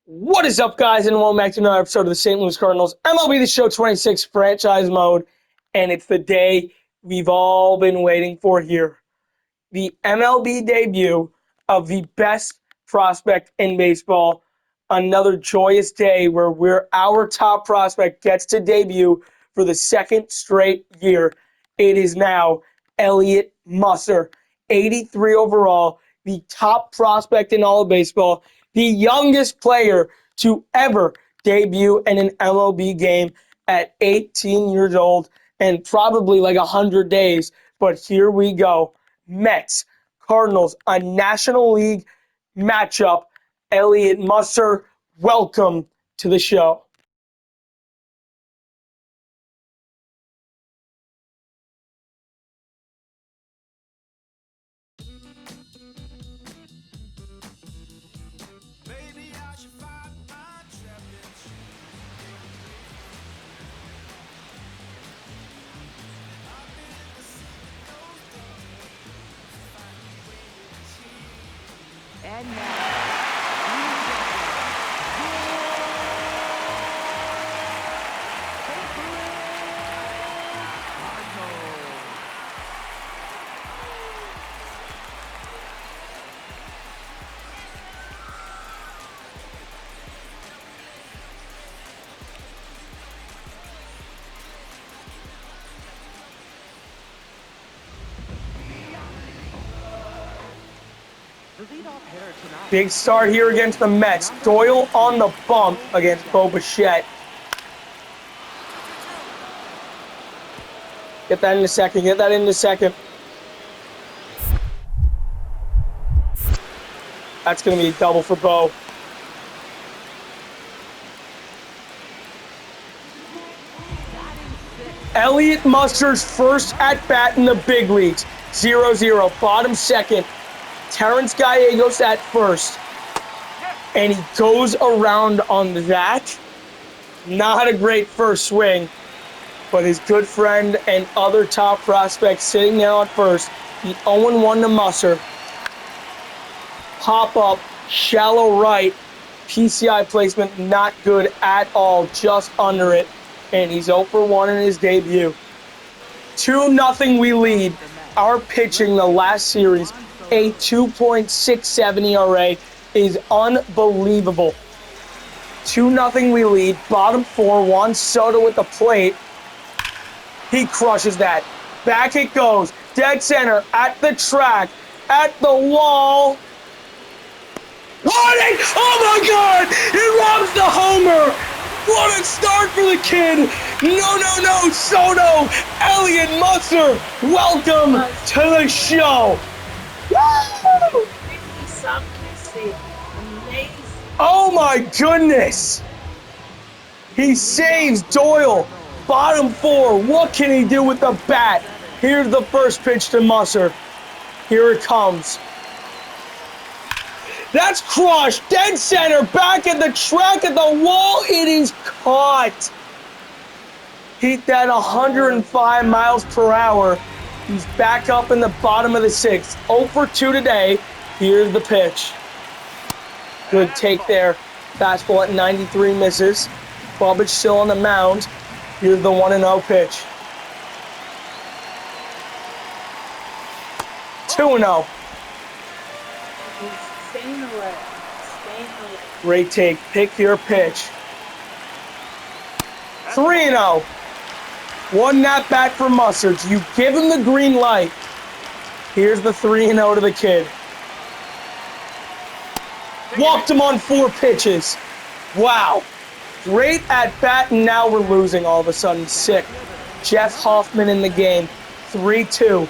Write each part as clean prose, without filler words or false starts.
What is up, guys, and welcome back to another episode of the St. Louis Cardinals MLB The Show 26 franchise mode, and it's the day we've all been waiting for here. The MLB debut of the best prospect in baseball. Another joyous day where our top prospect gets to debut for the second straight year. It is now Elliot Musser, 83 overall, the top prospect in all of baseball, the youngest player to ever debut in an MLB game at 18 years old and probably like 100 days. But here we go. Mets, Cardinals, a National League matchup. Elliot Musser, welcome to the show. And now, Big start here against the Mets. Doyle on the bump against Bo Bichette. Get that in a second. Get that in a second. That's going to be a double for Bo. Elliot Musser's first at-bat in the big leagues. 0-0. Bottom second. Terrence Gallegos at first. And he goes around on that. Not a great first swing. But his good friend and other top prospects sitting there on first. The 0-1 to Musser. Pop up, shallow right. PCI placement not good at all. Just under it. And he's 0 for 1 in his debut. 2-0 we lead. Our pitching the last series, a 2.67 ERA, is unbelievable. 2-0 we lead. Bottom four, Juan Soto with the plate. He crushes that. Back it goes. Dead center, at the track, at the wall. Oh my God! He robs the homer! What a start for the kid! No, Soto! Elliot Musser, welcome to the show! Woo! Oh my goodness! He saves Doyle. Bottom four. What can he do with the bat? Here's the first pitch to Musser. Here it comes. That's crushed. Dead center. Back at the track at the wall. It is caught. Hit that 105 miles per hour. He's back up in the bottom of the sixth. 0 for 2 today. Here's the pitch. Good take there. Fastball at 93 misses. Bubbage still on the mound. Here's the 1-0 pitch. 2-0. Great take. Pick your pitch. 3-0. One at bat for Musser. You give him the green light. Here's the 3-0 to the kid. Walked him on 4 pitches. Wow. Great at bat, and now we're losing all of a sudden. Sick. Jeff Hoffman in the game. 3-2.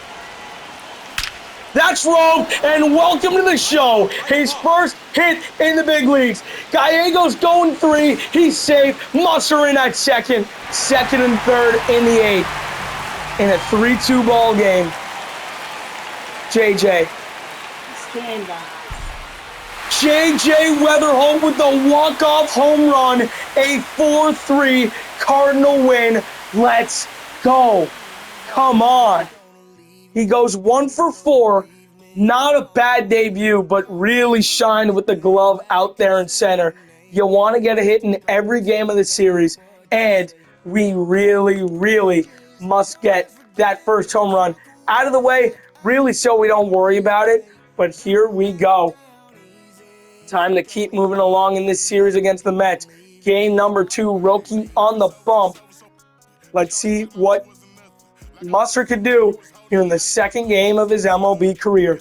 That's Rome, and welcome to the show. His first hit in the big leagues. Gallegos going 3. He's safe. Musser in at second. Second and third in the 8th. In a 3-2 ball game. JJ. stand by. JJ Weatherholt with the walk-off home run. A 4-3 Cardinal win. Let's go. Come on. He goes 1 for 4. Not a bad debut, but really shined with the glove out there in center. You want to get a hit in every game of the series, and we really, really must get that first home run out of the way, really, so we don't worry about it. But here we go. Time to keep moving along in this series against the Mets. Game number 2, Roki on the bump. Let's see what Musser could do here in the second game of his MLB career.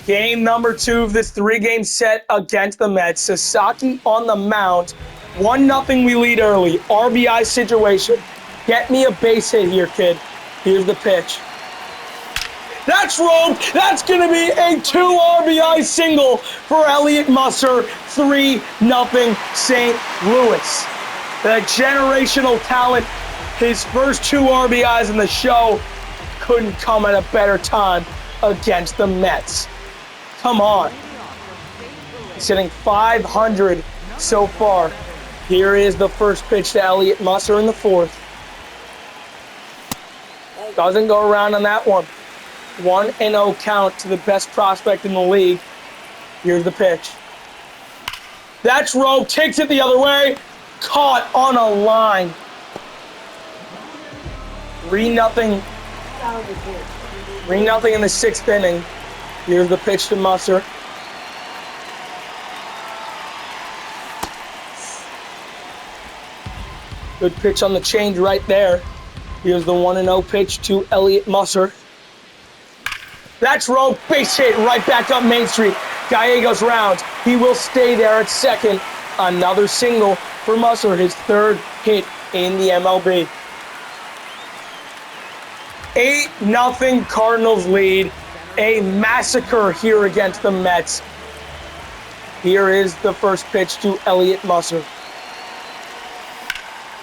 Game number 2 of this 3-game set against the Mets. Sasaki on the mound. 1-0 we lead early. RBI situation. Get me a base hit here, kid. Here's the pitch. That's roped. That's going to be a 2 RBI single for Elliott Musser. 3-0 St. Louis. The generational talent. His first 2 RBIs in the show couldn't come at a better time against the Mets. Come on. He's hitting .500 so far. Here is the first pitch to Elliott Musser in the 4th. Doesn't go around on that one. 1-0 count to the best prospect in the league. Here's the pitch. That's roped. Takes it the other way. Caught on a line. 3-0. 3-0 in the 6th inning. Here's the pitch to Musser. Good pitch on the change right there. Here's the 1-0 pitch to Elliott Musser. That's roped. Base hit right back up Main Street. Gallegos rounds. He will stay there at second. Another single for Musser, his 3rd hit in the MLB. 8-0 Cardinals lead. A massacre here against the Mets. Here is the first pitch to Elliott Musser.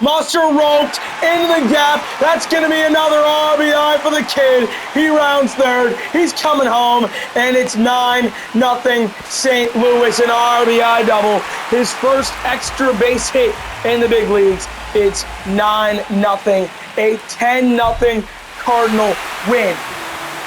Musser roped into the gap. That's going to be another RBI for the kid. He rounds 3rd. He's coming home, and it's 9-0 St. Louis, an RBI double. His first extra base hit in the big leagues. It's 9-0, a 10-0 Cardinal win.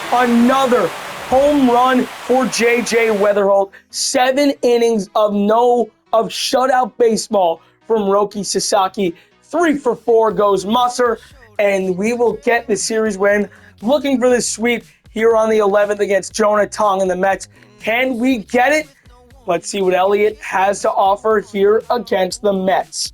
Another home run for J.J. Weatherholt. 7 innings of shutout baseball from Roki Sasaki. 3 for 4 goes Musser, and we will get the series win. Looking for this sweep here on the 11th against Jonah Tong and the Mets. Can we get it? Let's see what Elliott has to offer here against the Mets.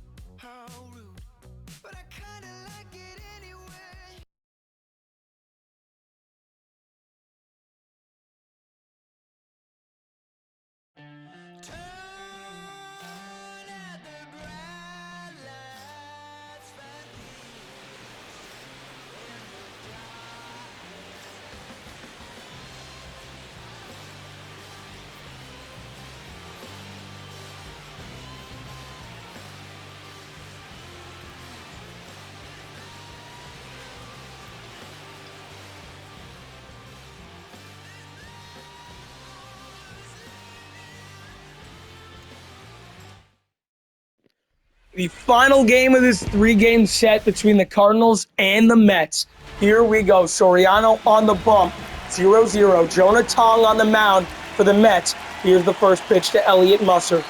The final game of this 3-game set between the Cardinals and the Mets. Here we go. Soriano on the bump. 0-0. Jonah Tong on the mound for the Mets. Here's the first pitch to Elliott Musser.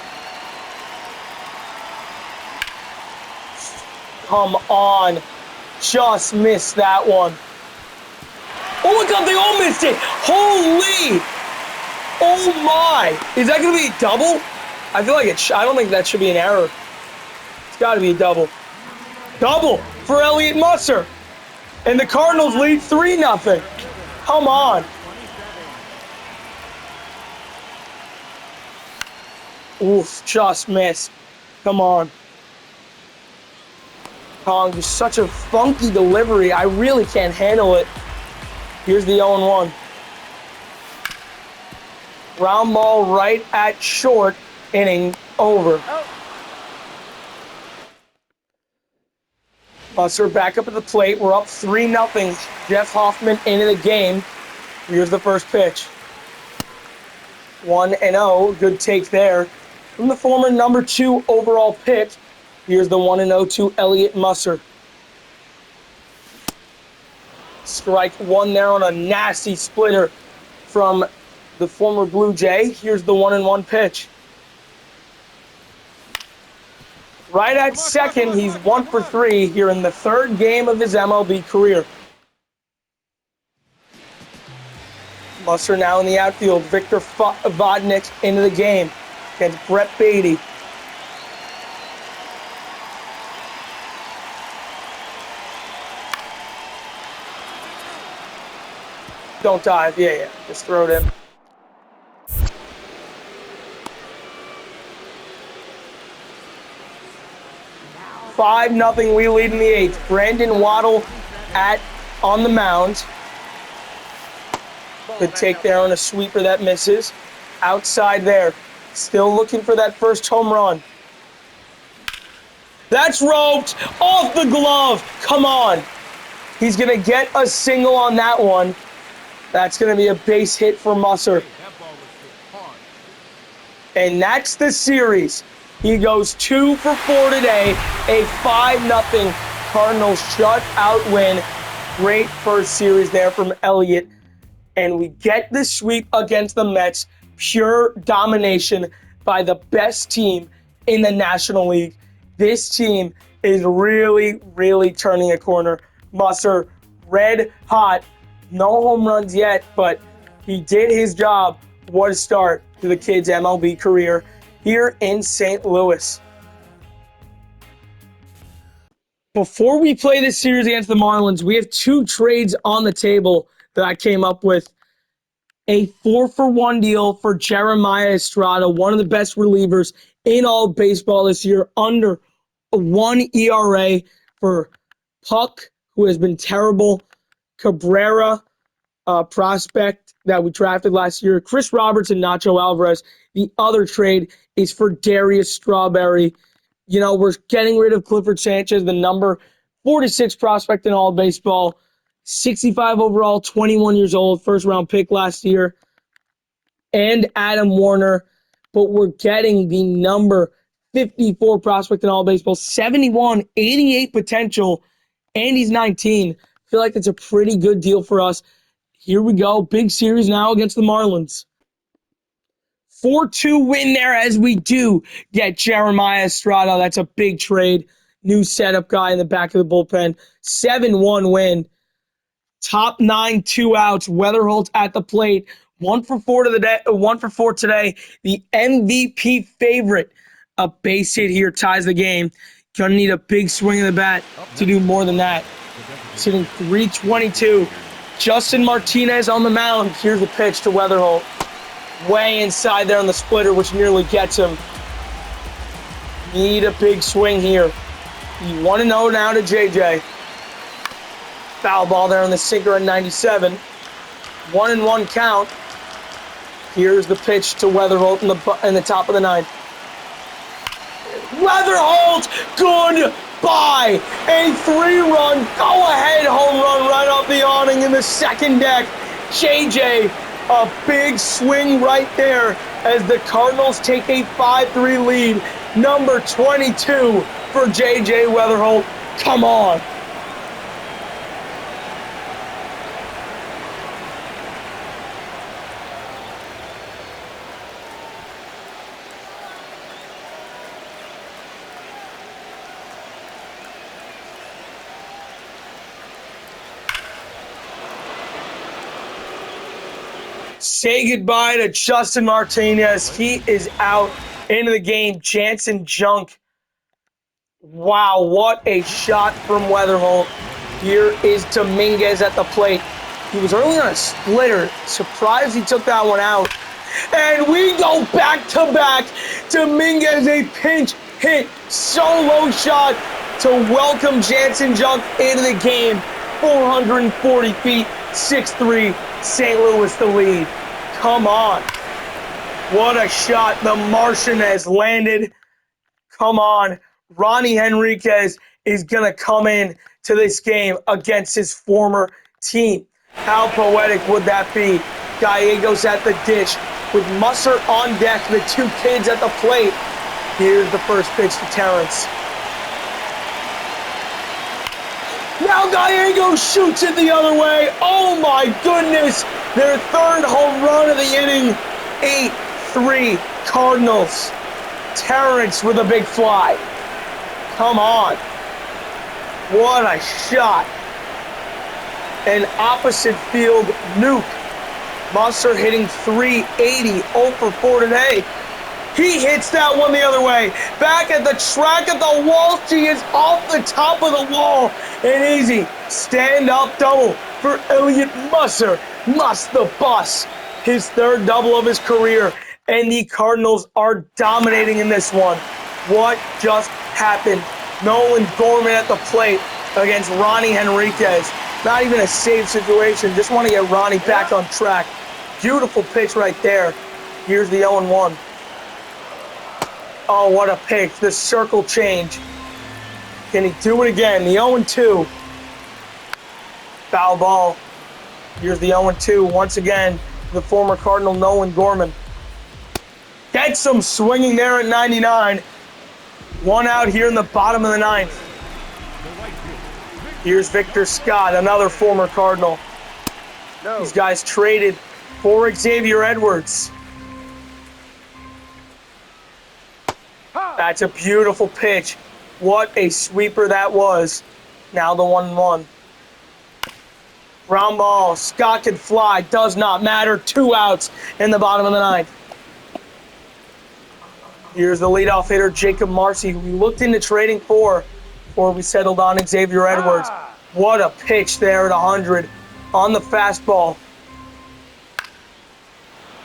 Come on. Just missed that one. Oh my God, they all missed it. Holy. Oh my. Is that going to be a double? I feel like I don't think that should be an error. It's got to be a double. Double for Elliott Musser. And the Cardinals lead 3-0. Come on. Oof, just missed. Come on. Tong, just such a funky delivery. I really can't handle it. Here's the 0-1. Ground ball right at short, inning over. Buster back up at the plate. We're up 3-0. Jeff Hoffman into the game. Here's the first pitch. 1-0. Good take there from the former number 2 overall pick. Here's the 1-0 to Elliott Musser. Strike one there on a nasty splitter from the former Blue Jay. Here's the 1-1 pitch. Right at second, he's 1 for 3 here in the third game of his MLB career. Musser now in the outfield. Victor Vodnik into the game against Brett Beatty. Don't dive. Yeah. Just throw it in. 5-0, we lead in the 8th. Brandon Waddle on the mound. Good take there on a sweeper that misses. Outside there. Still looking for that first home run. That's roped off the glove. Come on. He's going to get a single on that one. That's going to be a base hit for Musser. And that's the series. He goes 2 for 4 today. A 5-0 Cardinals shutout win. Great first series there from Elliott. And we get the sweep against the Mets. Pure domination by the best team in the National League. This team is really, really turning a corner. Musser, red hot. No home runs yet, but he did his job. What a start to the kid's MLB career here in St. Louis. Before we play this series against the Marlins, we have 2 trades on the table that I came up with. A 4-for-1 deal for Jeremiah Estrada, one of the best relievers in all of baseball this year, under a 1 ERA for Puck, who has been terrible. Cabrera, prospect that we drafted last year. Chris Roberts and Nacho Alvarez. The other trade is for Darius Strawberry. You know, we're getting rid of Clifford Sanchez, the number 46 prospect in all of baseball. 65 overall, 21 years old, first-round pick last year. And Adam Warner. But we're getting the number 54 prospect in all of baseball. 71, 88 potential, and he's 19. I feel like that's a pretty good deal for us. Here we go. Big series now against the Marlins. 4-2 win there as we do get Jeremiah Estrada. That's a big trade. New setup guy in the back of the bullpen. 7-1 win. Top 9, 2 outs. Weatherholt at the plate. 1 for 4 today. The MVP favorite. A base hit here ties the game. Gonna need a big swing of the bat to do more than that. Sitting 322. Justin Martinez on the mound. Here's the pitch to Weatherholt. Way inside there on the splitter, which nearly gets him. Need a big swing here. You 1-0 now to JJ. Foul ball there on the sinker at 97. 1-1 count. Here's the pitch to Weatherholt in the top of the 9th. Weatherholt, goodbye! A 3-run, go-ahead home run right off the awning in the second deck. JJ, a big swing right there as the Cardinals take a 5-3 lead. Number 22 for JJ Weatherholt. Come on. Say goodbye to Justin Martinez. He is out into the game. Jansen Junk. Wow, what a shot from Weatherholt. Here is Dominguez at the plate. He was early on a splitter. Surprised he took that one out. And we go back-to-back. Dominguez, a pinch hit solo shot to welcome Jansen Junk into the game. 440 feet. 6-3, St. Louis the lead. Come on. What a shot the Martian has landed. Come on. Ronnie Henriquez is going to come in to this game against his former team. How poetic would that be? Gallegos at the dish with Musser on deck, the two kids at the plate. Here's the first pitch to Terrence. Now Gallegos shoots it the other way. Oh my goodness. Their third home run of the inning. 8-3 Cardinals. Terrence with a big fly. Come on. What a shot. An opposite field nuke. Musser hitting 380, 0 for 4 today. He hits that one the other way. Back at the track at the wall. She is off the top of the wall. An easy stand-up double for Elliot Musser. Must the bus. His third double of his career. And the Cardinals are dominating in this one. What just happened? Nolan Gorman at the plate against Ronnie Henriquez. Not even a save situation. Just want to get Ronnie back on track. Beautiful pitch right there. Here's the 0-1. Oh, what a pitch. The circle change. Can he do it again? The 0-2. Foul ball. Here's the 0-2. Once again, the former Cardinal Nolan Gorman. Gets some swinging there at 99. One out here in the bottom of the ninth. Here's Victor Scott, another former Cardinal. These guys traded for Xavier Edwards. That's a beautiful pitch. What a sweeper that was. Now the 1-1. Ground ball. Scott can fly. Does not matter. 2 outs in the bottom of the ninth. Here's the leadoff hitter, Jacob Marcy, who we looked into trading for before we settled on Xavier Edwards. What a pitch there at 100 on the fastball.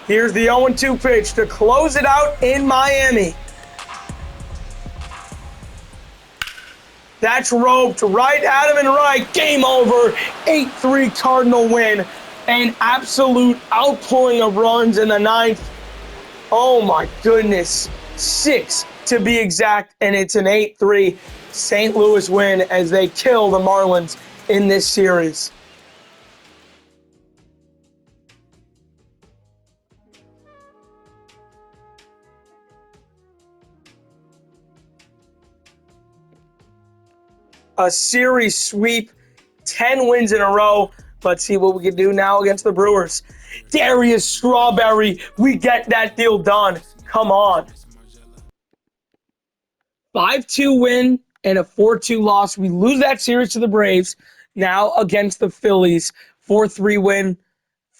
Here's the 0-2 pitch to close it out in Miami. That's roped right at him and right. Game over. 8-3 Cardinal win. An absolute outpouring of runs in the ninth. Oh my goodness. 6 to be exact, and it's an 8-3 St. Louis win as they kill the Marlins in this series. A series sweep, 10 wins in a row. Let's see what we can do now against the Brewers. Darius Strawberry, we get that deal done. Come on. 5-2 win and a 4-2 loss. We lose that series to the Braves. Now against the Phillies, 4-3 win,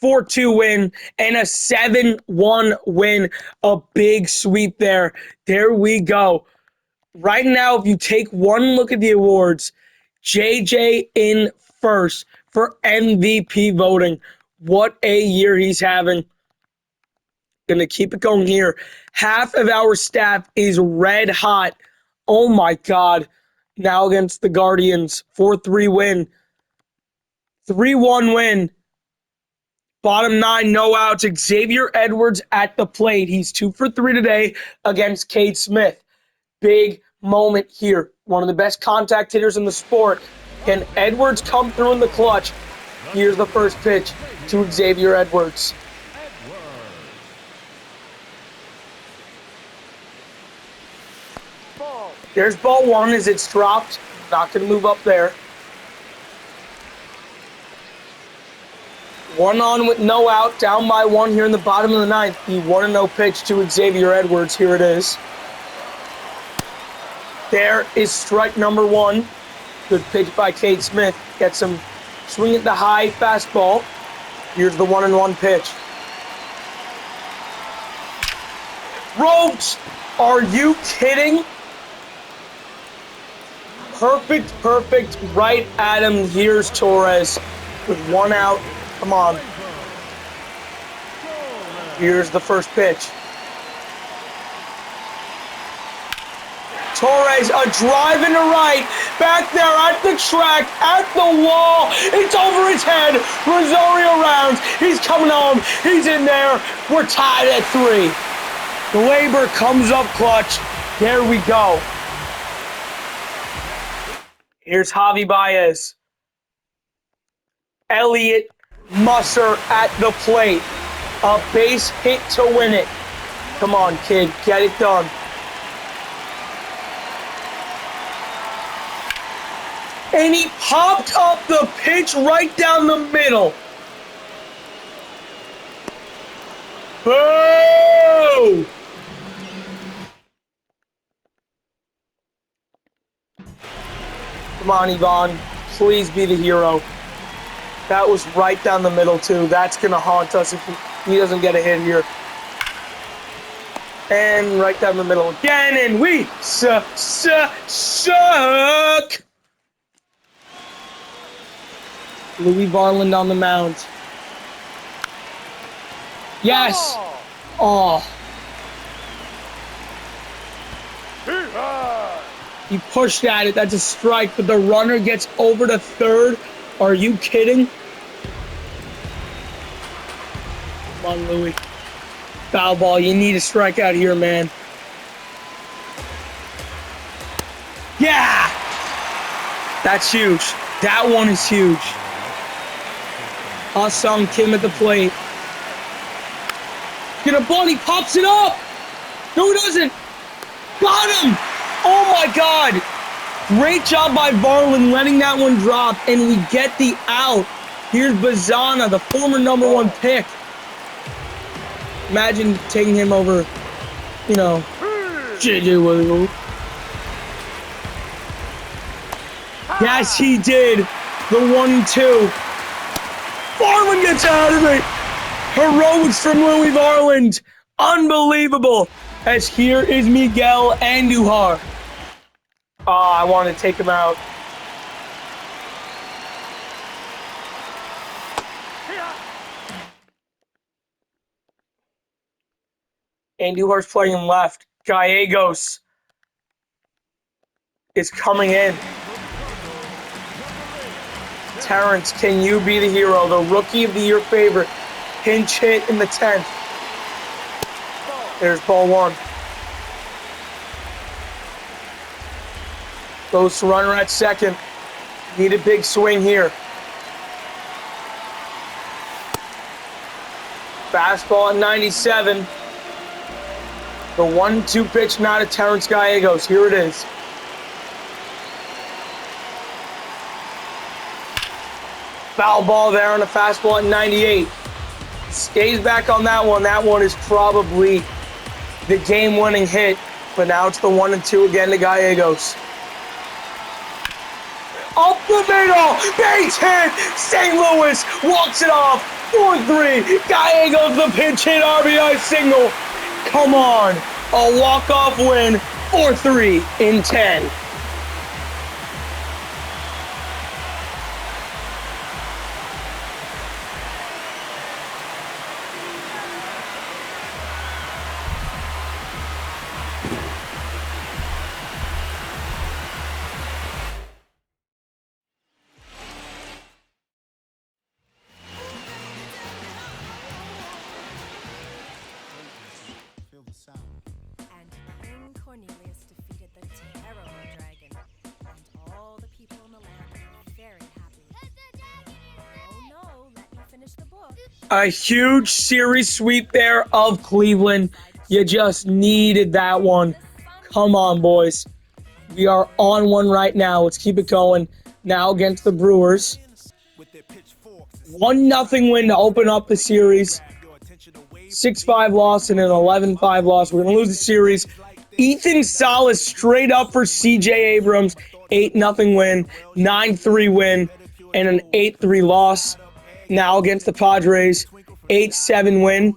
4-2 win, and a 7-1 win. A big sweep there. There we go. Right now, if you take one look at the awards, JJ in first for MVP voting. What a year he's having. Gonna keep it going here. Half of our staff is red hot. Oh my God. Now against the Guardians, 4-3 win. 3-1 win. Bottom 9, no outs. Xavier Edwards at the plate. He's 2 for 3 today against Cade Smith. Big moment here. One of the best contact hitters in the sport. Can Edwards come through in the clutch? Here's the first pitch to Xavier Edwards. There's ball 1 as it's dropped. Not going to move up there. 1 on with no out. Down by 1 here in the bottom of the ninth. The 1-0 pitch to Xavier Edwards. Here it is. There is strike number 1. Good pitch by Cade Smith. Gets him swing at the high fastball. Here's the 1-1 pitch. Ropes! Are you kidding? Perfect, right at him. Here's Torres with 1 out. Come on. Here's the first pitch. Torres, a drive into right. Back there at the track, at the wall. It's over. his head. Rosario rounds. He's coming home. He's in there. We're tied at 3. Glaber comes up clutch. There we go. Here's Javi Baez. Elliott Musser at the plate. A base hit to win it. Come on, kid. Get it done. And he popped up the pitch right down the middle. Boo! Come on, Ivan. Please be the hero. That was right down the middle, too. That's going to haunt us if he doesn't get a hit here. And right down the middle again, and we suck. Louis Varland on the mound. Yes. Oh. He pushed at it. That's a strike, but the runner gets over to third. Are you kidding? Come on, Louis. Foul ball. You need a strikeout here, man. Yeah! That's huge. That one is huge. Ha-Sung Kim at the plate. Get a ball. He pops it up. No, he doesn't. Got him. Oh, my God. Great job by Varland letting that one drop, and we get the out. Here's Bazana, the former #1 pick. Imagine taking him over, J.J. Williams. Yes, he did. The 1-2. Varland gets out of it. Heroics from Louis Varland. Unbelievable. As here is Miguel Andujar. I want to take him out. Andujar's playing left. Gallegos is coming in. Terrence, can you be the hero? The Rookie of the Year favorite. Pinch hit in the 10th. There's ball 1. Goes to runner at second. Need a big swing here. Fastball at 97. The 1-2 pitch now to Terrence Gallegos. Here it is. Foul ball there on the fastball at 98. Stays back on that one. That one is probably the game-winning hit. But now it's the 1-2 again to Gallegos. Up the middle, base hit, St. Louis walks it off, 4-3, Gallegos the pinch hit RBI single. Come on, a walk-off win, 4-3 in 10. And King Cornelius defeated the terrible dragon, and all the people in the land were very happy. Oh no, let me finish the book. A huge series sweep there of Cleveland. You just needed that one. Come on, boys. We are on one right now. Let's keep it going. Now against the Brewers. 1-0 win to open up the series. 6-5 loss and an 11-5 loss. We're going to lose the series. Ethan Salas straight up for CJ Abrams. 8-0 win, 9-3 win, and an 8-3 loss. Now against the Padres, 8-7 win.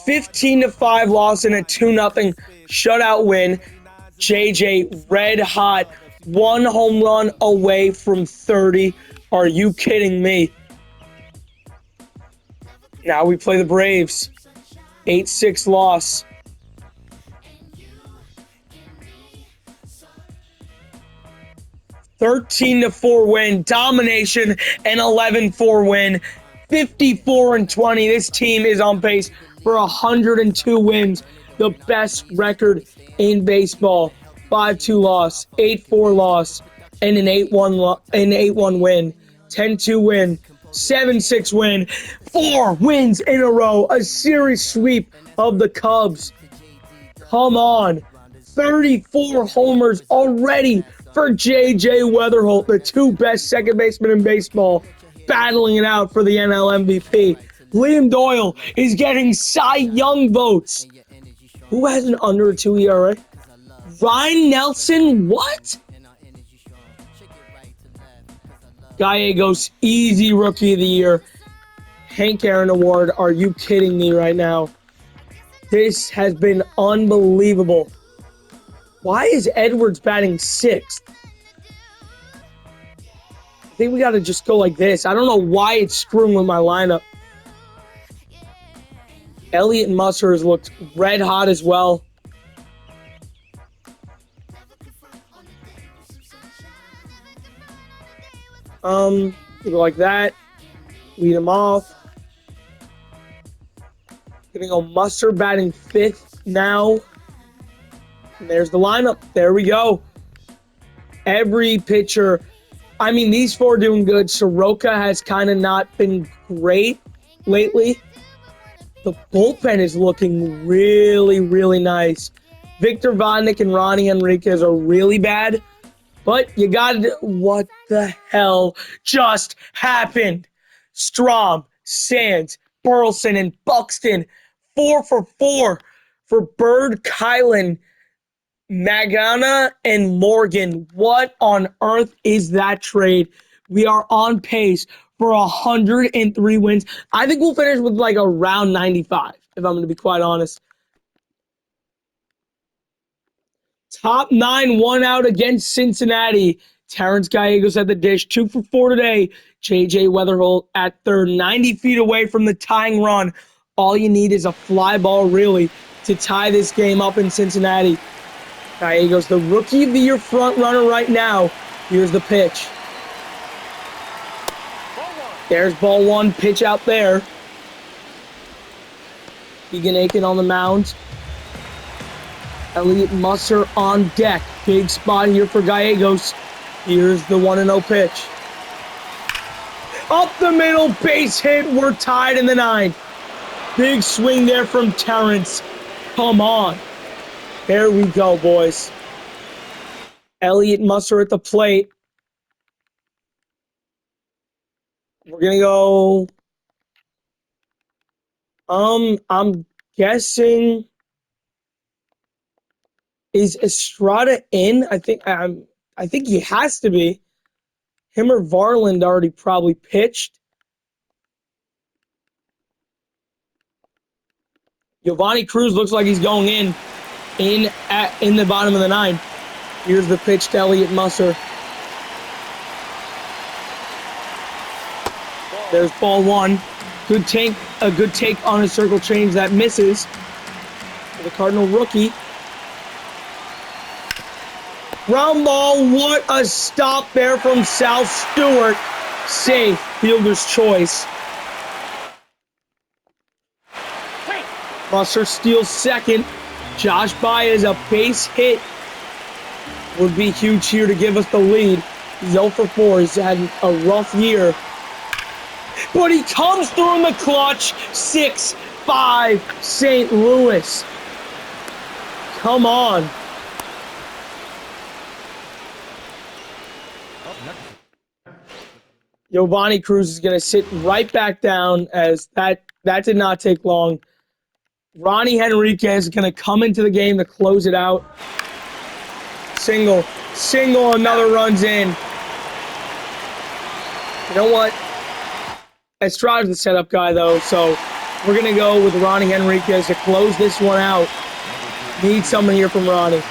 15-5 loss and a 2-0 shutout win. JJ red hot. 1 home run away from 30. Are you kidding me? Now we play the Braves. 8-6 loss. 13-4 win, domination, and 11-4 win, 54-20. This team is on pace for 102 wins, the best record in baseball. 5-2 loss, 8-4 loss, and an 8-1 win, 10-2 win, 7-6 win, 4 wins in a row, a series sweep of the Cubs. Come on, 34 homers already for J.J. Weatherholt, the 2 best second basemen in baseball, battling it out for the NL MVP. Liam Doyle is getting Cy Young votes. Who has an under 2 ERA? Ryan Nelson, what? Gallegos, easy Rookie of the Year. Hank Aaron Award, are you kidding me right now? This has been unbelievable. Why is Edwards batting 6th? I think we got to just go like this. I don't know why it's screwing with my lineup. Elliott Musser has looked red hot as well. We go like that. Lead him off. Gonna go Musser batting 5th now. And there's the lineup. There we go. Every pitcher. I mean, these 4 doing good. Soroka has kind of not been great lately. The bullpen is looking really, really nice. Victor Vodnik and Ronnie Enriquez are really bad. But you got to... What the hell just happened? Strom, Sands, Burleson, and Buxton. 4 for 4 for Bird, Kylan, Magana, and Morgan. What on earth is that trade? We are on pace for 103 wins. I think we'll finish with like around 95, if I'm going to be quite honest. Top 9, 1 out against Cincinnati. Terrence Gallegos at the dish, 2 for 4 today. J.J. Weatherholt at third, 90 feet away from the tying run. All you need is a fly ball, really, to tie this game up in Cincinnati. Gallegos, the Rookie of the Year front runner right now. Here's the pitch. There's ball 1, pitch out there. Keegan Aiken on the mound. Elliott Musser on deck. Big spot here for Gallegos. Here's the 1-0 pitch. Up the middle, base hit. We're tied in the 9th. Big swing there from Terrence. Come on. There we go, boys. Elliott Musser at the plate. We're going to go... I'm guessing... Is Estrada in? I think he has to be. Him or Varland already probably pitched. Giovanni Cruz looks like he's going in the bottom of the 9. Here's the pitch to Elliott Musser. There's ball 1. A good take on a circle change that misses for the Cardinal rookie. Ground ball, what a stop there from Sal Stewart. Safe, fielder's choice. Musser steals second. Josh Baez, a base hit would be huge here to give us the lead. He's 0 for 4. He's had a rough year. But he comes through in the clutch. 6-5 St. Louis. Come on. Giovanni Cruz is going to sit right back down as that did not take long. Ronnie Henriquez is going to come into the game to close it out. Single, another run's in. You know what? Estrada's the setup guy, though, so we're going to go with Ronnie Henriquez to close this one out. Need something here from Ronnie.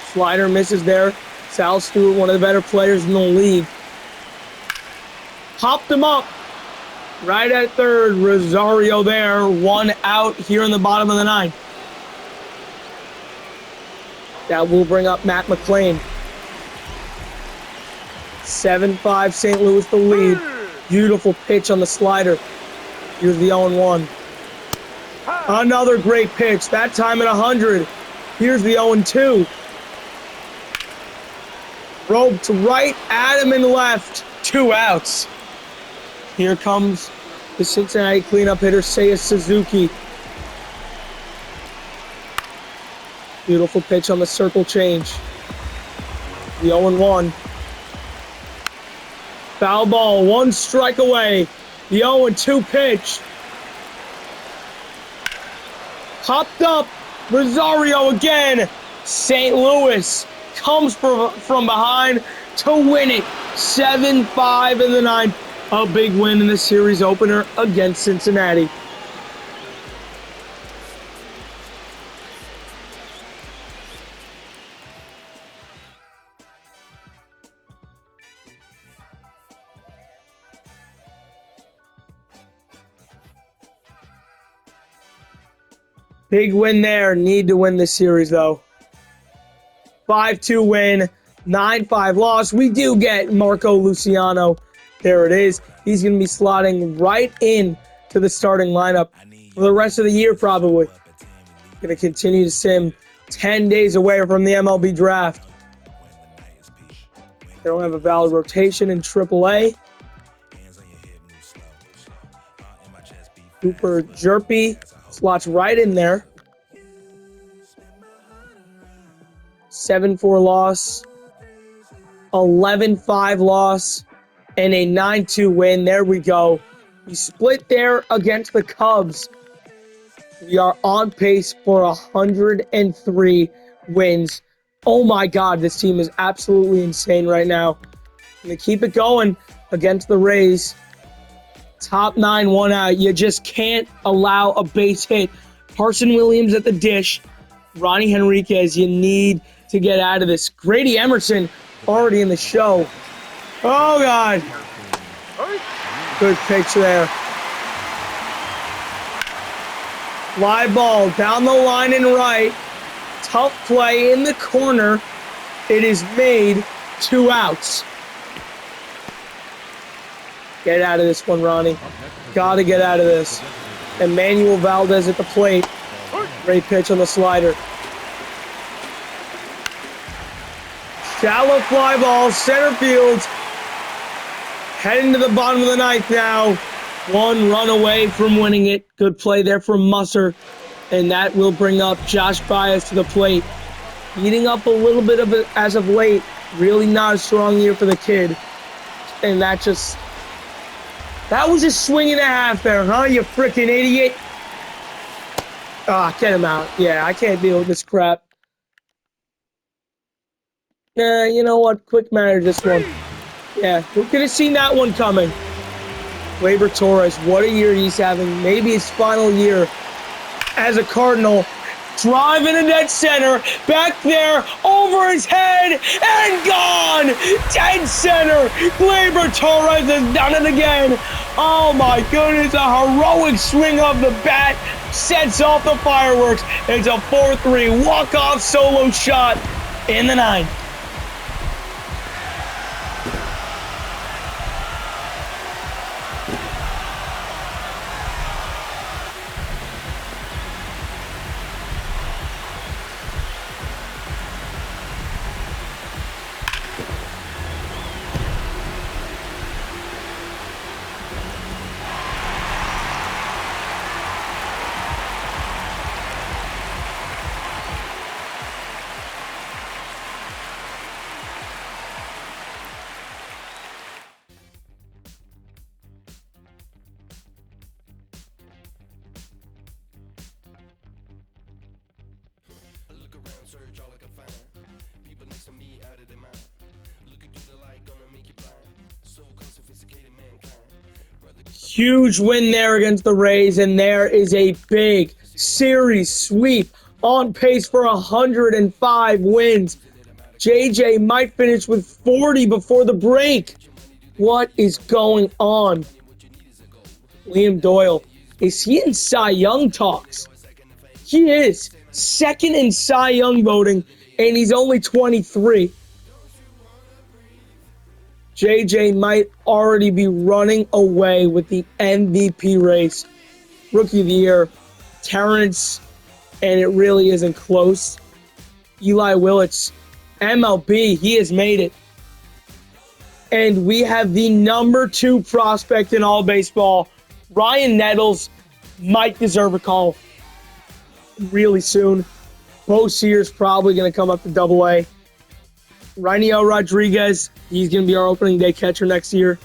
Slider misses there. Sal Stewart, one of the better players in the league. Popped him up. Right at third. Rosario there. 1 out here in the bottom of the 9. That will bring up Matt McClain. 7-5 St. Louis the lead. Beautiful pitch on the slider. Here's the 0-1. Another great pitch, that time at 100. Here's the 0-2. Roped right at him and left. 2 outs. Here comes the Cincinnati cleanup hitter, Seiya Suzuki. Beautiful pitch on the circle change. The 0-1. Foul ball, 1 strike away. The 0-2 pitch. Popped up. Rosario again. St. Louis comes from behind to win it. 7-5 in the 9th. A big win in the series opener against Cincinnati. Big win there. Need to win this series, though. 5-2 win, 9-5 loss. We do get Marco Luciano. There it is. He's going to be slotting right in to the starting lineup for the rest of the year, probably. Going to continue to sim 10 days away from the MLB draft. They don't have a valid rotation in AAA. Cooper Jerpy slots right in there. 7-4 loss, 11-5 loss, and a 9-2 win. There we go. We split there against the Cubs. We are on pace for 103 wins. Oh my God, this team is absolutely insane right now. Going to keep it going against the Rays. Top 9, 1 out. You just can't allow a base hit. Carson Williams at the dish. Ronnie Henriquez, you need to get out of this. Grady Emerson already in the show. Oh, God. Good pitch there. Fly ball down the line and right. Tough play in the corner. It is made. 2 outs. Get out of this one, Ronnie. Got to get out of this. Emmanuel Valdez at the plate. Great pitch on the slider. Shallow fly ball, center field. Heading to the bottom of the 9th now. 1 run away from winning it. Good play there from Musser. And that will bring up Josh Baez to the plate. Heating up a little bit of it as of late. Really not a strong year for the kid. And that was a swing and a half there, huh, you freaking idiot? Ah, get him out. Yeah, I can't deal with this crap. Nah, you know what? Quick manage this one. Yeah, who could have seen that one coming? Gleyber Torres, what a year he's having. Maybe his final year as a Cardinal. Driving in dead center, back there, over his head, and gone! Dead center! Gleyber Torres has done it again! Oh my goodness, a heroic swing of the bat sets off the fireworks. It's a 4-3 walk-off solo shot in the 9th. Huge win there against the Rays, and there is a big series sweep on pace for 105 wins. JJ might finish with 40 before the break. What is going on? Liam Doyle, is he in Cy Young talks? He is. Second in Cy Young voting, and he's only 23. JJ might already be running away with the MVP race. Rookie of the Year, Terrence, and it really isn't close. Eli Willits, MLB, he has made it. And we have the number 2 prospect in all baseball, Ryan Nettles, might deserve a call really soon. Bo Sears probably going to come up to AA. Rainiel Rodriguez, he's going to be our opening day catcher next year.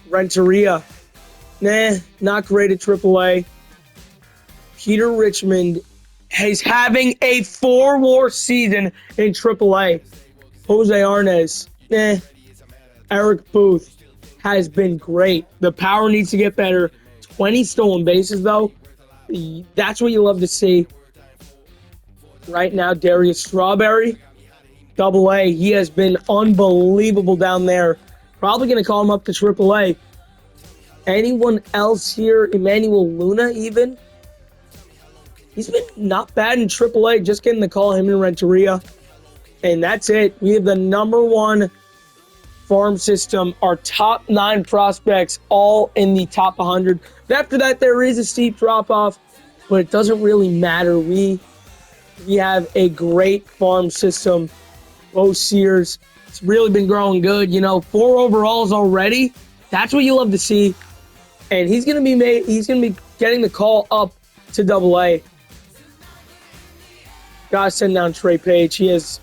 Renteria, not great at AAA. Peter Richmond is having a 4-WAR season in AAA. Jose Arnaz, Eric Booth has been great. The power needs to get better. 20 stolen bases, though. That's what you love to see. Right now, Darius Strawberry, AA. He has been unbelievable down there. Probably going to call him up to AAA. Anyone else here? Emmanuel Luna, even? He's been not bad in AAA. Just getting the call, him and Renteria. And that's it. We have the number 1 farm system. Our top 9 prospects all in the top 100. But after that, there is a steep drop-off, but it doesn't really matter. We have a great farm system. Bo Sears, it's really been growing good. 4 overalls already. That's what you love to see. And he's gonna be getting the call up to AA. Gotta send down Trey Page. He has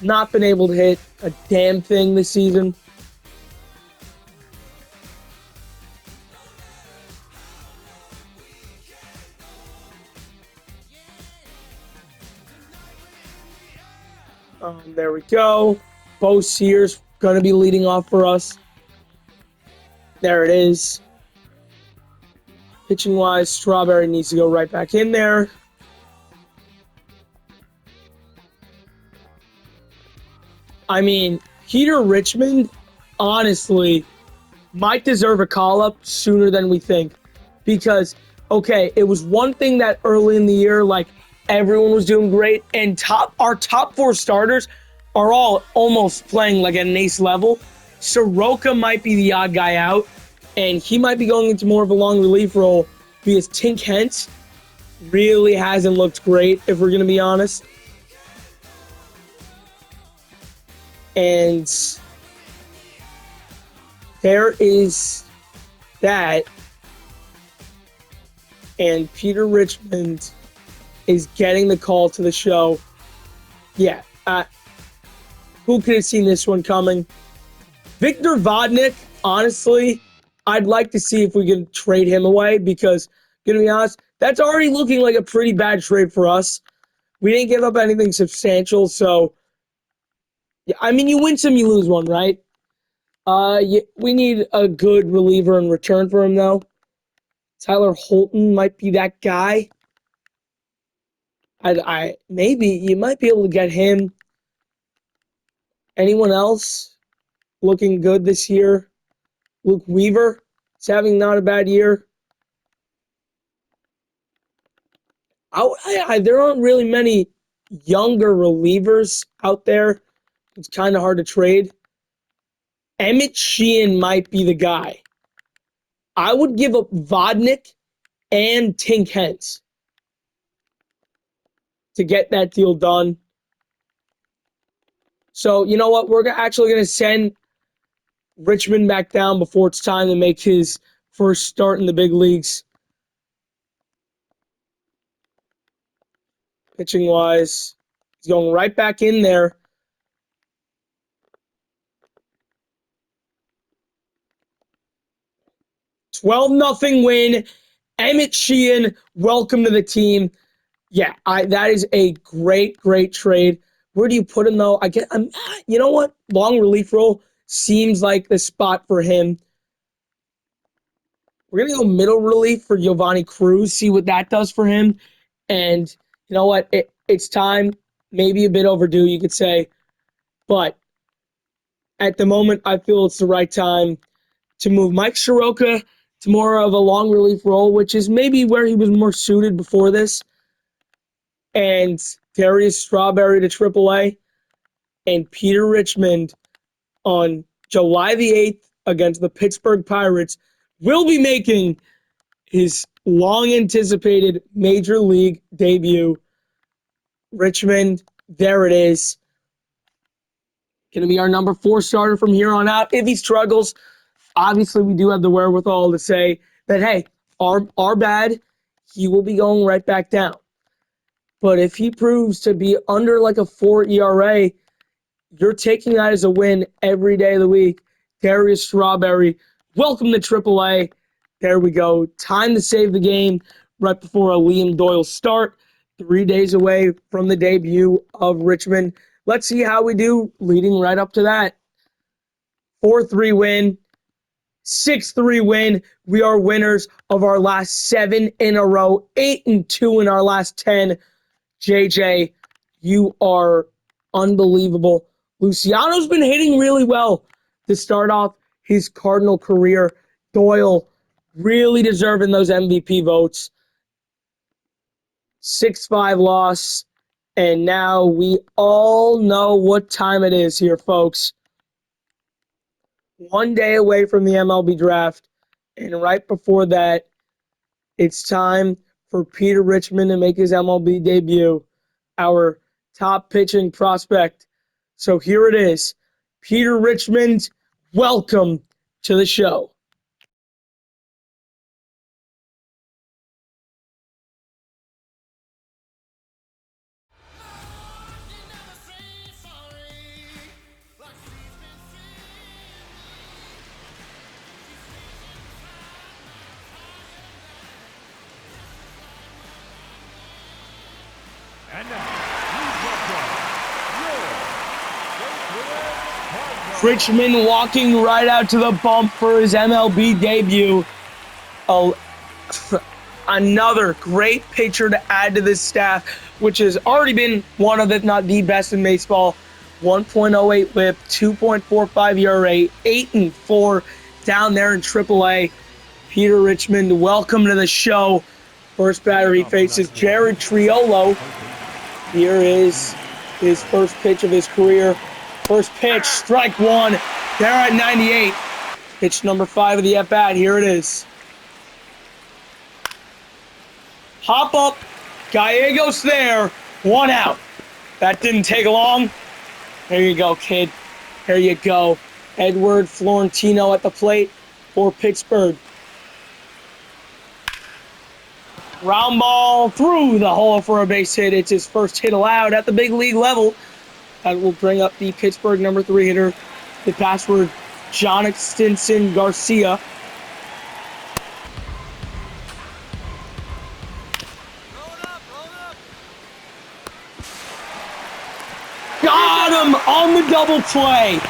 not been able to hit a damn thing this season. There we go. Bo Sears going to be leading off for us. There it is. Pitching-wise, Strawberry needs to go right back in there. I mean, Peter Richmond, honestly, might deserve a call-up sooner than we think. Because, okay, it was one thing that early in the year, everyone was doing great, and our top 4 starters are all almost playing at an ace level. Soroka might be the odd guy out, and he might be going into more of a long relief role because Tink Hence really hasn't looked great, if we're going to be honest. And there is that. And Peter Richmond is getting the call to the show. Yeah, who could have seen this one coming? Victor Vodnik, honestly, I'd like to see if we can trade him away because, gonna be honest, that's already looking like a pretty bad trade for us. We didn't give up anything substantial, so yeah, I mean, you win some, you lose one, right? We need a good reliever in return for him, though. Tyler Holton might be that guy. Maybe you might be able to get him. Anyone else looking good this year? Luke Weaver is having not a bad year. There aren't really many younger relievers out there. It's kind of hard to trade. Emmett Sheehan might be the guy. I would give up Vodnik and Tink Hence to get that deal done. So, you know what? We're actually going to send Richmond back down before it's time to make his first start in the big leagues. Pitching-wise, he's going right back in there. $12-0 win. Emmett Sheehan, welcome to the team. Yeah, that is a great, great trade. Where do you put him, though? You know what? Long relief role seems like the spot for him. We're going to go middle relief for Giovanni Cruz, see what that does for him. And you know what? It's time, maybe a bit overdue, you could say. But at the moment, I feel it's the right time to move Mike Soroka to more of a long relief role, which is maybe where he was more suited before this. And Darius Strawberry to AAA. And Peter Richmond on July the 8th against the Pittsburgh Pirates, will be making his long-anticipated Major League debut. Richmond, there it is. Going to be our number 4 starter from here on out. If he struggles, obviously we do have the wherewithal to say that, hey, our bad, he will be going right back down. But if he proves to be under like a 4 ERA, you're taking that as a win every day of the week. Darius Strawberry, welcome to AAA. There we go. Time to save the game right before a Liam Doyle start. 3 days away from the debut of Richmond. Let's see how we do leading right up to that. 4-3 win, 6-3 win. We are winners of our last 7 in a row, 8-2 in our last 10. JJ, you are unbelievable. Luciano's been hitting really well to start off his Cardinal career. Doyle really deserving those MVP votes. 6-5 loss. And now we all know what time it is here, folks. 1 day away from the MLB draft. And right before that, it's time for Peter Richmond to make his MLB debut, our top pitching prospect. So here it is. Peter Richmond, welcome to the show. And now, please welcome your Richmond walking right out to the bump for his MLB debut. Another great pitcher to add to this staff, which has already been one of, if not the best in baseball. 1.08 whip, 2.45 ERA, 8-4 down there in AAA. Peter Richmond, welcome to the show. First batter he faces Jared Triolo. Here is his first pitch of his career. First pitch, strike one. There at 98. Pitch number 5 of the at-bat. Here it is. Hop up. Gallegos there. 1 out. That didn't take long. There you go, kid. There you go. Edward Florentino at the plate for Pittsburgh. Round ball through the hole for a base hit. It's his first hit allowed at the big league level. That will bring up the Pittsburgh number 3 hitter, the password John Stinson Garcia. Got him on the double play.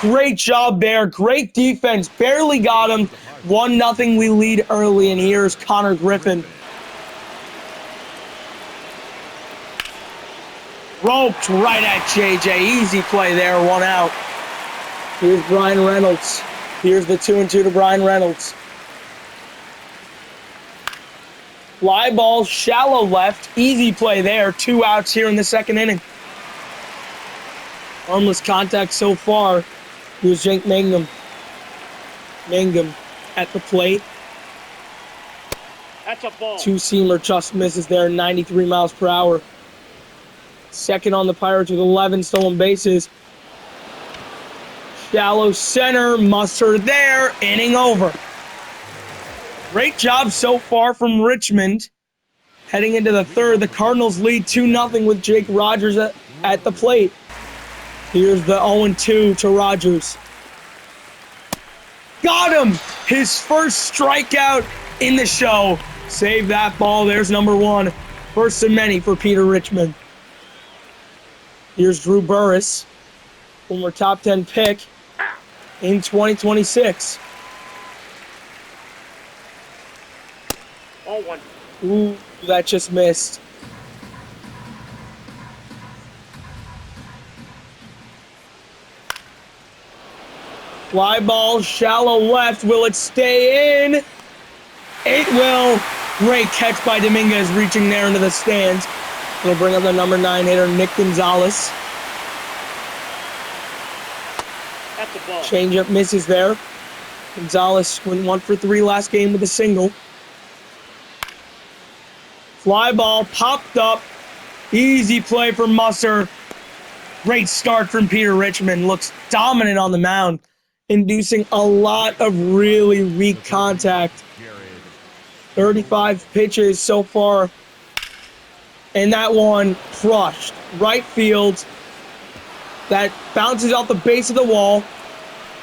Great job there. Great defense. Barely got him. 1-0 we lead early, and here's Connor Griffin. Roped right at JJ. Easy play there, 1 out. Here's Brian Reynolds. Here's the 2-2 to Brian Reynolds. Fly ball, shallow left. Easy play there. 2 outs here in the second inning. Harmless contact so far. Here's Jake Mangum. Mangum at the plate. That's a ball. 2-seamer just misses there, 93 miles per hour. Second on the Pirates with 11 stolen bases. Shallow center, Mustard there, inning over. Great job so far from Richmond. Heading into the third, the Cardinals lead 2-0 with Jake Rogers at the plate. Here's the 0-2 to Rogers. Got him! His first strikeout in the show. Save that ball. There's number 1. First of many for Peter Richmond. Here's Drew Burris, former top 10 pick in 2026. 0-1. Ooh, that just missed. Fly ball, shallow left. Will it stay in? It will. Great catch by Dominguez, reaching there into the stands. It'll bring up the number 9 hitter, Nick Gonzalez. That's the ball. Changeup misses there. Gonzalez went 1 for 3 last game with a single. Fly ball popped up. Easy play for Musser. Great start from Peter Richmond. Looks dominant on the mound, inducing a lot of really weak contact. 35 pitches so far. And that one crushed. Right field. That bounces off the base of the wall.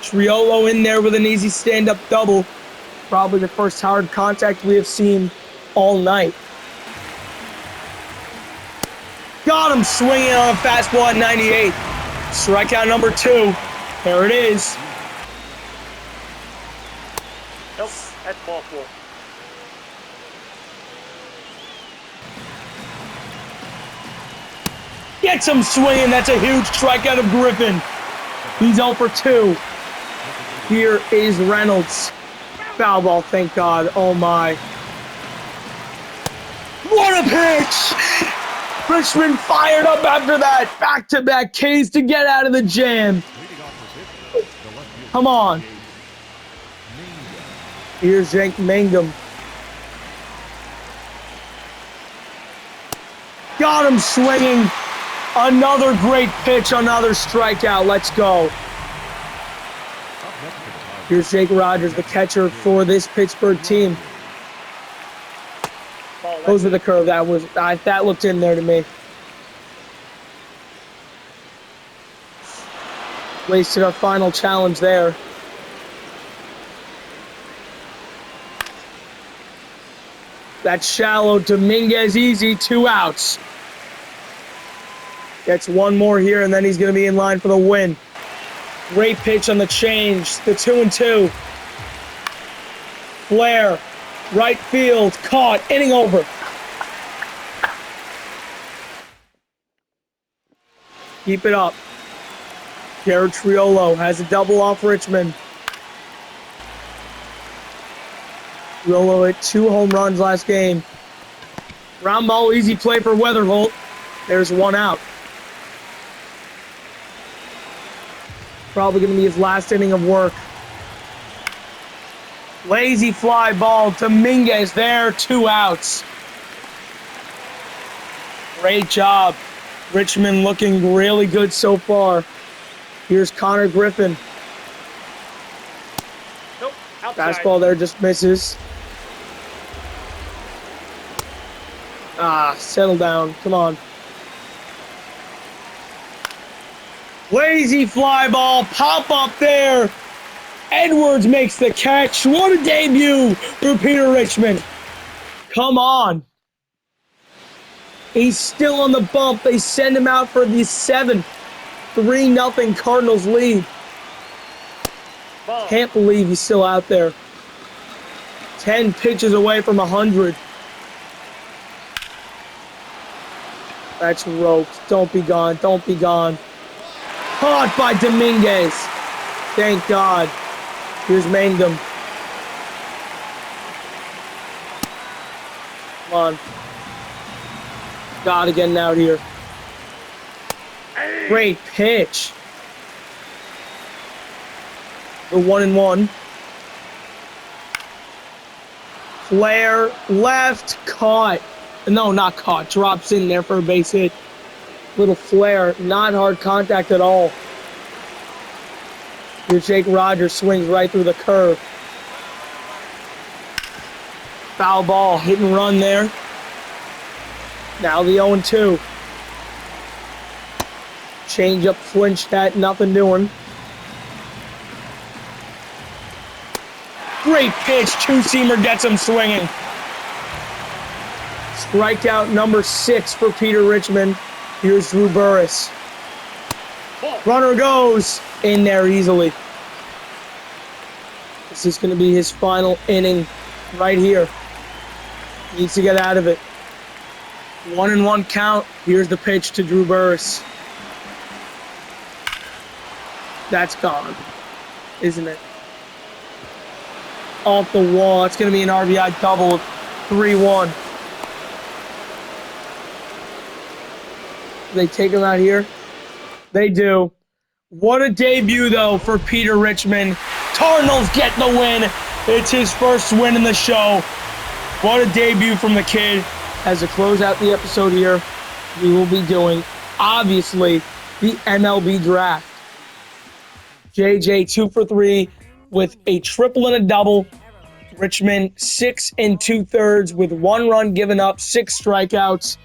Triolo in there with an easy stand-up double. Probably the first hard contact we have seen all night. Got him swinging on a fastball at 98. Strikeout number 2. There it is. Nope, that's ball 4. Gets him swinging. That's a huge strikeout of Griffin. He's 0 for 2. Here is Reynolds. Foul ball, thank God. Oh my. What a pitch! Richmond fired up after that. Back-to-back Ks to get out of the jam. Come on. Here's Jake Mangum. Got him swinging. Another great pitch, another strikeout. Let's go. Here's Jake Rogers, the catcher for this Pittsburgh team. Goes with the curve. That looked in there to me. Wasted our final challenge there. That's shallow. Dominguez easy. 2 outs. Gets one more here, and then he's going to be in line for the win. Great pitch on the change. The 2-2. Flair. Right field. Caught. Inning over. Keep it up. Garrett Triolo has a double off Richmond. Triolo hit 2 home runs last game. Ground ball, easy play for Weatherholt. There's 1 out. Probably going to be his last inning of work. Lazy fly ball. Dominguez there. 2 outs. Great job. Richmond looking really good so far. Here's Connor Griffin. Nope, outside. Fastball there just misses. Settle down. Come on. Lazy fly ball. Pop up there. Edwards makes the catch. What a debut for Peter Richmond. Come on. He's still on the bump. They send him out for the 7th. 3-0 Cardinals lead. Ball. Can't believe he's still out there. 10 pitches away from 100. That's roped. Don't be gone. Don't be gone. Caught by Dominguez. Thank God. Here's Mangum. Come on. Gotta get out here. Great pitch. The 1-1. Flair left, caught. No, not caught. Drops in there for a base hit. Little flare, not hard contact at all. Here Jake Rogers swings right through the curve. Foul ball, hit and run there. Now the 0-2. Change up, flinched that, nothing doing. Great pitch, 2-seamer gets him swinging. Strikeout number 6 for Peter Richmond. Here's Drew Burris. Runner goes in there easily. This is going to be his final inning right here. Needs to get out of it. 1-1 count. Here's the pitch to Drew Burris. That's gone, isn't it? Off the wall. It's going to be an RBI double. 3-1. They take him out here. They do. What a debut, though, for Peter Richmond. Cardinals get the win. It's his first win in the show. What a debut from the kid. As to close out the episode here, we will be doing, obviously, the MLB draft. JJ 2 for 3 with a triple and a double. Richmond 6 2/3 with 1 run given up, 6 strikeouts.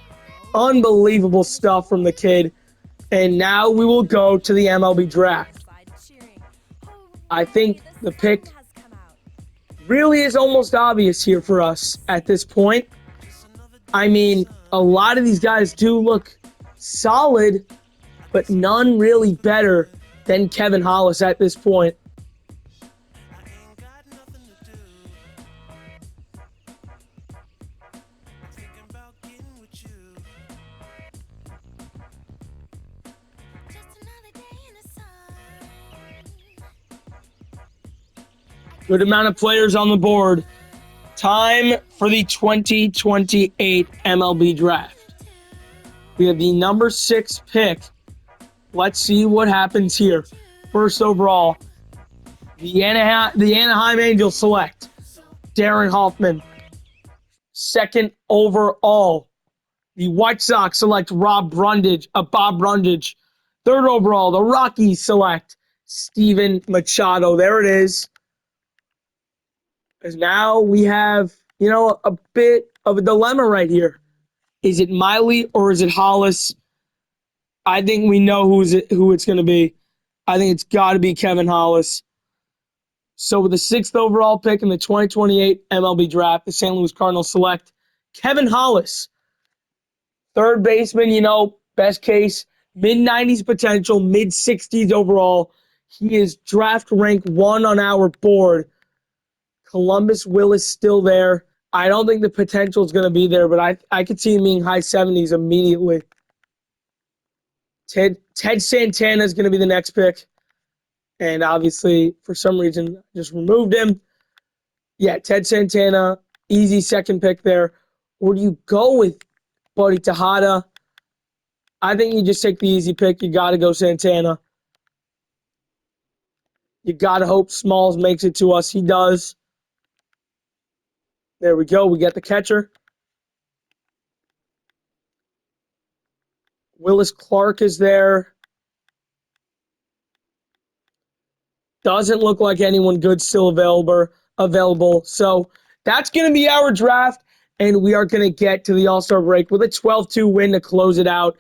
Unbelievable stuff from the kid. And now we will go to the MLB draft. I think the pick really is almost obvious here for us at this point. I mean, a lot of these guys do look solid, but none really better than Kevin Hollis at this point. Good amount of players on the board. Time for the 2028 MLB draft. We have the number 6 pick. Let's see what happens here. First overall, the Anaheim Angels select Darren Hoffman. Second overall, the White Sox select Bob Brundage. Third overall, the Rockies select Steven Machado. There it is. Because now we have, a bit of a dilemma right here. Is it Miley or is it Hollis? I think we know who it's going to be. I think it's got to be Kevin Hollis. So with the 6th overall pick in the 2028 MLB draft, the St. Louis Cardinals select Kevin Hollis. Third baseman, best case, mid-90s potential, mid-60s overall. He is draft rank 1 on our board. Columbus Willis still there. I don't think the potential is going to be there, but I could see him being high 70s immediately. Ted Santana is going to be the next pick. And obviously, for some reason, just removed him. Yeah, Ted Santana, easy second pick there. Or do you go with Buddy Tejada? I think you just take the easy pick. You got to go Santana. You got to hope Smalls makes it to us. He does. There we go. We got the catcher. Willis Clark is there. Doesn't look like anyone good still available. So that's going to be our draft, and we are going to get to the All-Star break with a 12-2 win to close it out.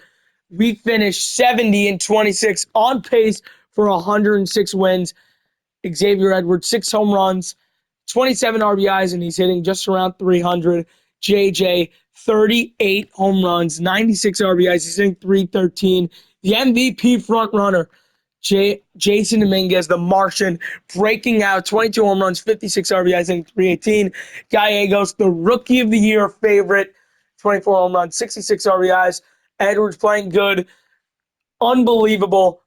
We finished 70-26, on pace for 106 wins. Xavier Edwards, 6 home runs, 27 RBIs, and he's hitting just around 300. JJ, 38 home runs, 96 RBIs. He's hitting 313. The MVP front runner, Jason Dominguez, the Martian, breaking out, 22 home runs, 56 RBIs, hitting 318. Gallegos, the Rookie of the Year favorite, 24 home runs, 66 RBIs. Edwards playing good. Unbelievable.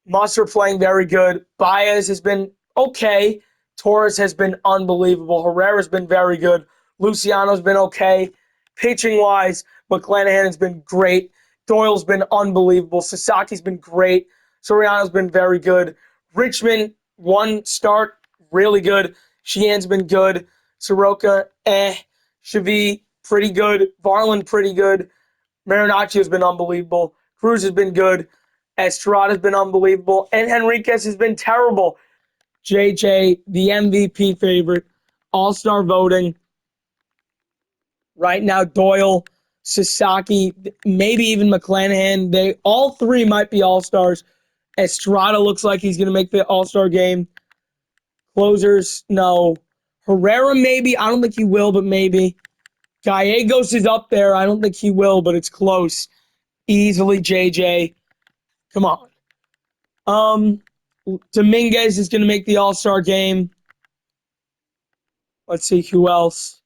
Musser playing very good. Baez has been okay. Torres has been unbelievable. Herrera's been very good. Luciano's been okay. Pitching-wise, McClanahan has been great. Doyle's been unbelievable. Sasaki's been great. Soriano's been very good. Richmond, 1 start, really good. Sheehan's been good. Soroka, Chavy, pretty good. Varland, pretty good. Marinaccio's been unbelievable. Cruz has been good. Estrada's been unbelievable. And Henriquez has been terrible. JJ, the MVP favorite. All-star voting. Right now, Doyle, Sasaki, maybe even McClanahan. They all 3 might be all-stars. Estrada looks like he's going to make the all-star game. Closers, no. Herrera, maybe. I don't think he will, but maybe. Gallegos is up there. I don't think he will, but it's close. Easily JJ. Come on. Dominguez is going to make the All-Star game. Let's see who else.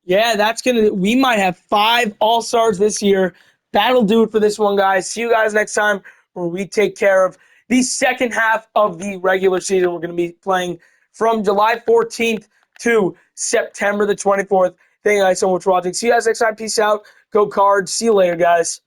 Yeah, we might have 5 All-Stars this year. That'll do it for this one, guys. See you guys next time where we take care of the second half of the regular season. We're going to be playing from July 14th to September the 24th. Thank you guys so much for watching. See you guys next time. Peace out. Go Cards. See you later, guys.